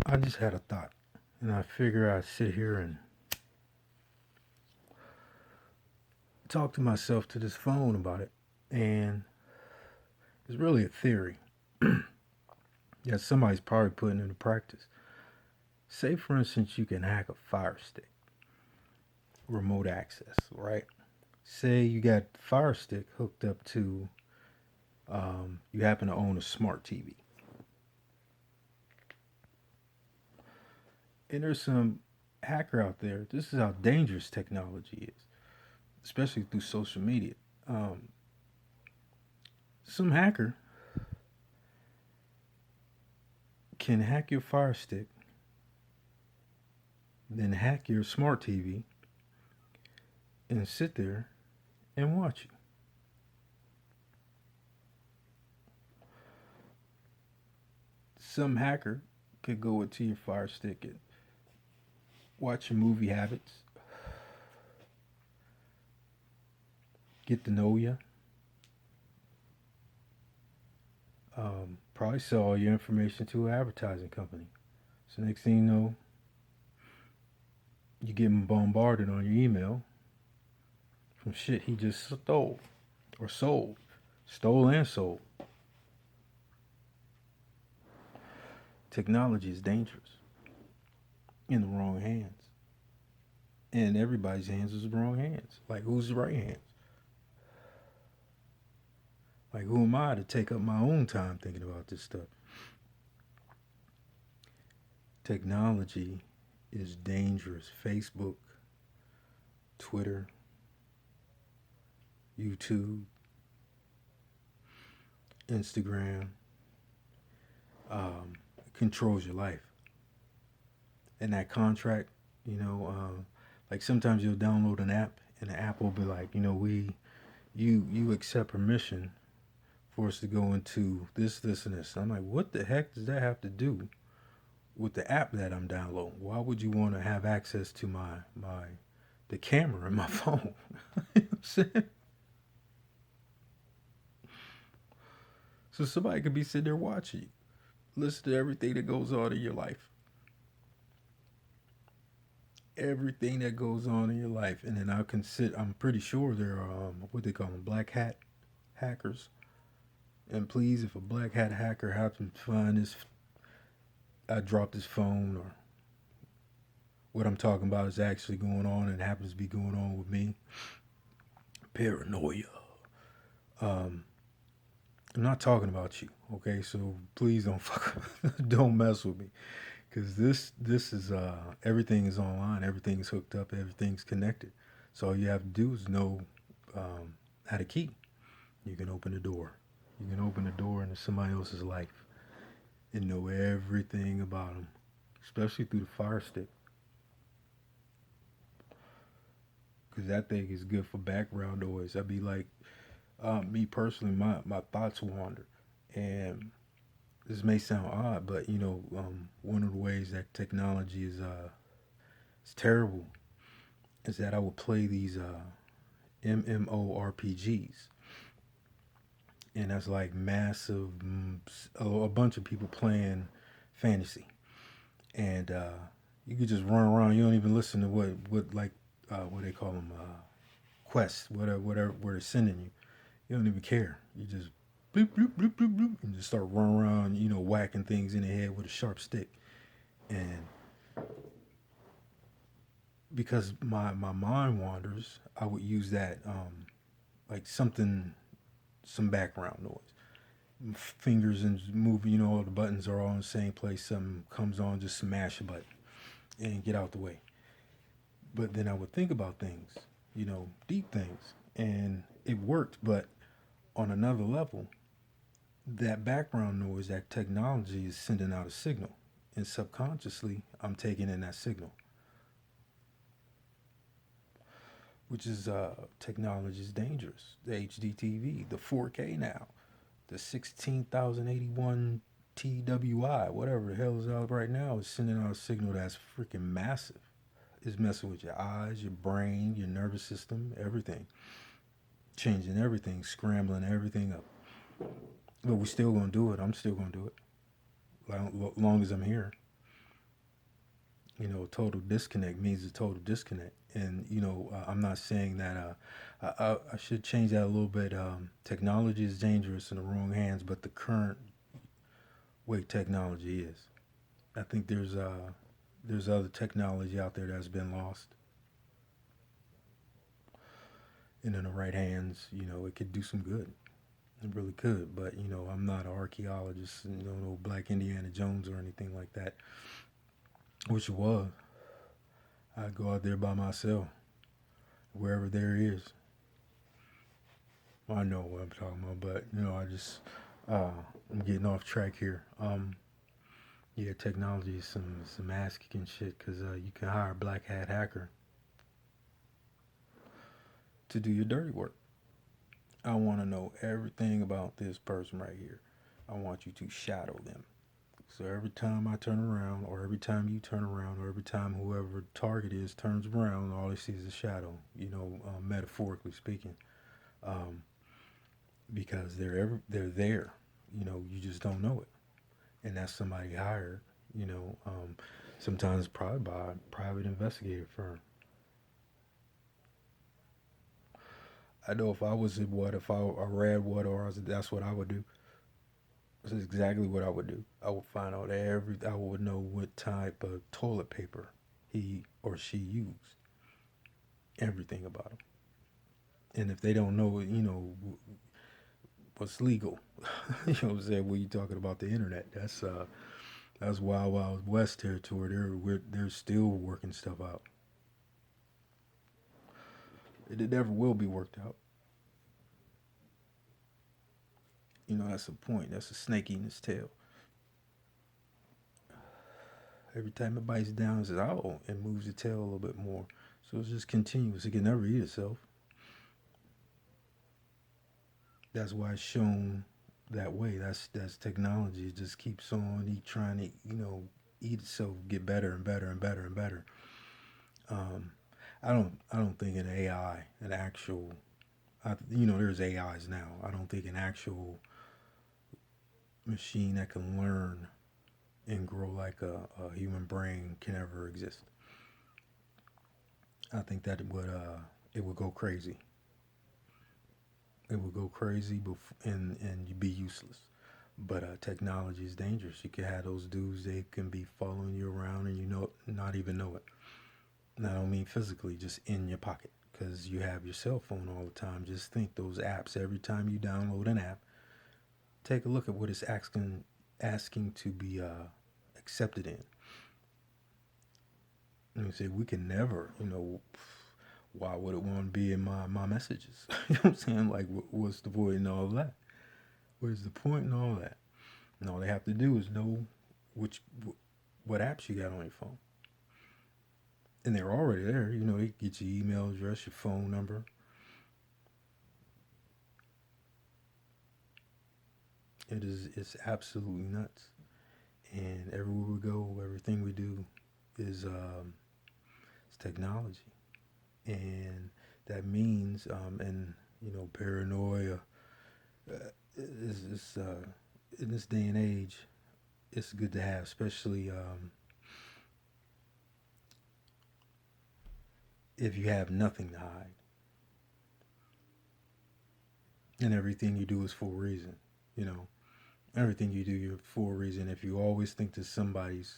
I just had a thought, and I figure I'd sit here and talk to myself to this phone about it. And it's really a theory that somebody's probably putting into practice. Say, for instance, you can hack a Fire Stick, remote access, right? Say you got Fire Stick hooked up to, you happen to own a smart TV. And there's some hacker out there. This is how dangerous technology is, especially through social media. Um, some hacker can hack your Fire Stick, then hack your smart TV, and sit there and watch you. Some hacker could go into your Fire Stick and watch your movie habits, get to know you, probably sell all your information to an advertising company. So next thing you know, you're getting bombarded on your email from shit he just stole or sold, stole and sold. Technology is dangerous in the wrong hands, and everybody's hands is the wrong hands. Like who's the right hands? Like who am I to take up my own time thinking about this stuff? Technology is dangerous. Facebook, Twitter, YouTube, Instagram, controls your life. And that contract, you know, like sometimes you'll download an app and the app will be like, you accept permission for us to go into this, and this. I'm like, what the heck does that have to do with the app that I'm downloading? Why would you want to have access to my the camera in my phone? You know what I'm saying? So somebody could be sitting there watching you, listen to everything that goes on in your life, everything that goes on in your life, and then I can sit. I'm pretty sure there are what they call them, black hat hackers. And please, if a black hat hacker happens to find this, I dropped his phone, or what I'm talking about is actually going on and happens to be going on with me. Paranoia. Um, I'm not talking about you, okay? So please don't fuck, don't mess with me, because this is everything is online, everything's hooked up, everything's connected. So all you have to do is know how to key. You can open the door. You can open the door into somebody else's life and know everything about them, especially through the Fire Stick, because that thing is good for background noise. I'd be like, me personally, my thoughts wander, and this may sound odd, but one of the ways that technology is terrible is that I would play these MMORPGs, and that's like massive, a bunch of people playing fantasy, and you could just run around. You don't even listen to what like what they call them, quests, whatever where they're sending you. You don't even care. You just bloop bloop bloop bloop bloop and just start running around, whacking things in the head with a sharp stick. And because my mind wanders, I would use that like something, some background noise. Fingers and moving, all the buttons are all in the same place. Something comes on, just smash a button and get out the way. But then I would think about things, deep things, and it worked. But on another level, that background noise, that technology is sending out a signal, and subconsciously, I'm taking in that signal, which is technology is dangerous. The HDTV, the 4K now, the 16,081 TWI, whatever the hell is out right now, is sending out a signal that's freaking massive. It's messing with your eyes, your brain, your nervous system, everything, changing everything, scrambling everything up. But we're still gonna do it. I'm still gonna do it, long as I'm here. Total disconnect means a total disconnect. And I'm not saying that. I should change that a little bit. Technology is dangerous in the wrong hands, but the current way technology is, I think there's other technology out there that's been lost, and in the right hands, it could do some good. It really could. But I'm not an archaeologist, no Black Indiana Jones or anything like that. Which it was. I'd go out there by myself, wherever there is. I know what I'm talking about, but I just I'm getting off track here. Yeah, technology is some ass kicking shit because you can hire a black hat hacker to do your dirty work. I want to know everything about this person right here. I want you to shadow them. So every time I turn around, or every time you turn around, or every time whoever the target is turns around, all they see is a shadow. Metaphorically speaking, um, because they're there. You just don't know it, and that's somebody hired. You know, um, Sometimes probably by a private investigative firm. I know if I was in what if I read what or I was, that's what I would do. This is exactly what I would do. I would find out I would know what type of toilet paper he or she used, everything about them. And if they don't know, what's legal, what I'm saying. When you talking about the internet, that's wild, wild west territory. They're still working stuff out. It never will be worked out. That's the point. That's a snake eating its tail. Every time it bites down, it says, "Oh," and moves the tail a little bit more. So it's just continuous. It can never eat itself. That's why it's shown that way. That's technology. It just keeps on trying to eat itself, get better and better and better and better. Um, I don't think an AI, an actual, there's AIs now. I don't think an actual machine that can learn and grow like a human brain can ever exist. I think that it would go crazy. It would go crazy and you'd be useless. But technology is dangerous. You can have those dudes. They can be following you around and not even know it. And I don't mean physically, just in your pocket because you have your cell phone all the time. Just think those apps. Every time you download an app, take a look at what it's asking to be accepted in. And you say we can never, why would it want to be in my messages? You know what I'm saying? Like, what's the point in all of that? What is the point in all that? And all they have to do is know which what apps you got on your phone, and they're already there. They get your email address, your phone number. It's absolutely nuts. And everywhere we go, everything we do is it's technology, and that means and paranoia is in this day and age. It's good to have, especially if you have nothing to hide, and everything you do is for a reason. You know, everything you do, you're for a reason. If you always think that somebody's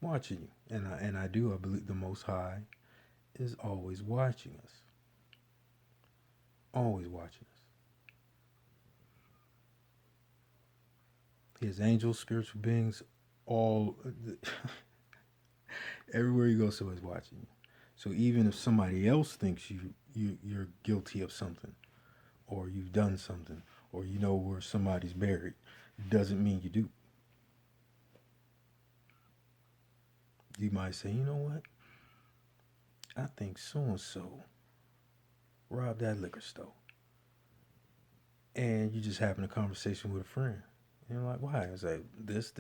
watching you, and I believe the Most High is always watching us, always watching us. His angels, spiritual beings, all everywhere you go, somebody's watching you. So even if somebody else thinks you're guilty of something, or you've done something, or you know where somebody's buried, doesn't mean you do. You might say, you know what? I think so and so robbed that liquor store, and you just having a conversation with a friend. And you're like, why? It's like this,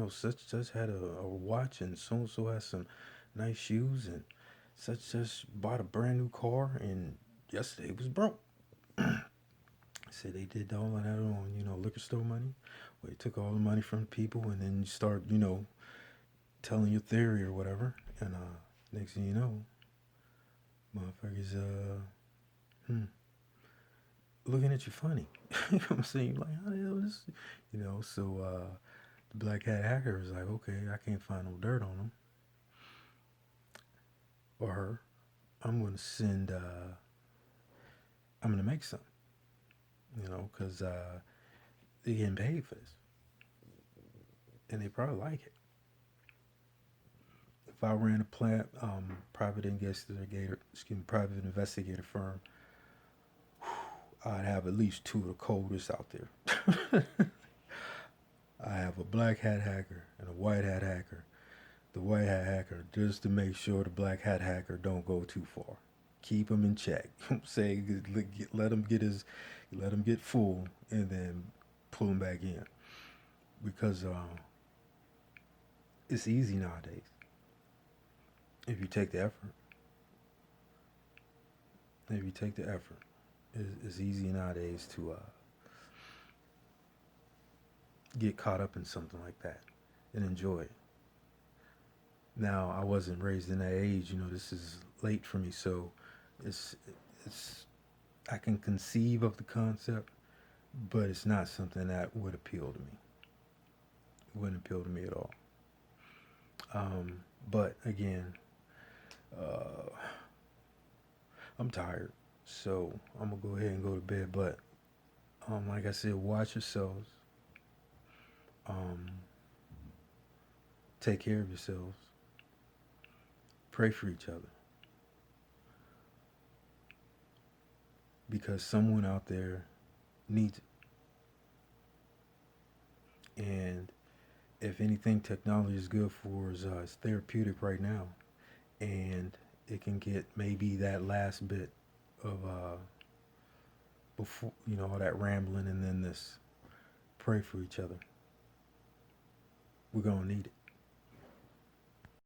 such had a watch, and so has some nice shoes, and such bought a brand new car, and yesterday was broke. Said they did all of that on liquor store money. Where they took all the money from the people, and then you start telling your theory or whatever, and next thing you know, motherfuckers hmm, looking at you funny. You know what I'm saying? Like, how the hell is, So the black hat hacker is like, okay, I can't find no dirt on him or her. I'm gonna send. I'm gonna make some. Because they're getting paid for this, and they probably like it. If I ran a private investigator firm, I'd have at least two of the coldest out there. I have a black hat hacker and a white hat hacker. The white hat hacker just to make sure the black hat hacker don't go too far. Keep him in check. Say let him get full, and then pull him back in because it's easy nowadays if you take the effort. If you take the effort, it's easy nowadays to get caught up in something like that and enjoy it. Now, I wasn't raised in that age. This is late for me, so it's it's I can conceive of the concept, but it's not something that would appeal to me. It wouldn't appeal to me at all. But again, uh, I'm tired, so I'm gonna go ahead and go to bed. But like I said, watch yourselves. Um, take care of yourselves. Pray for each other because someone out there needs it. And if anything, technology is good for is it's therapeutic right now, and it can get maybe that last bit of before all that rambling, and then this. Pray for each other. We're gonna need it.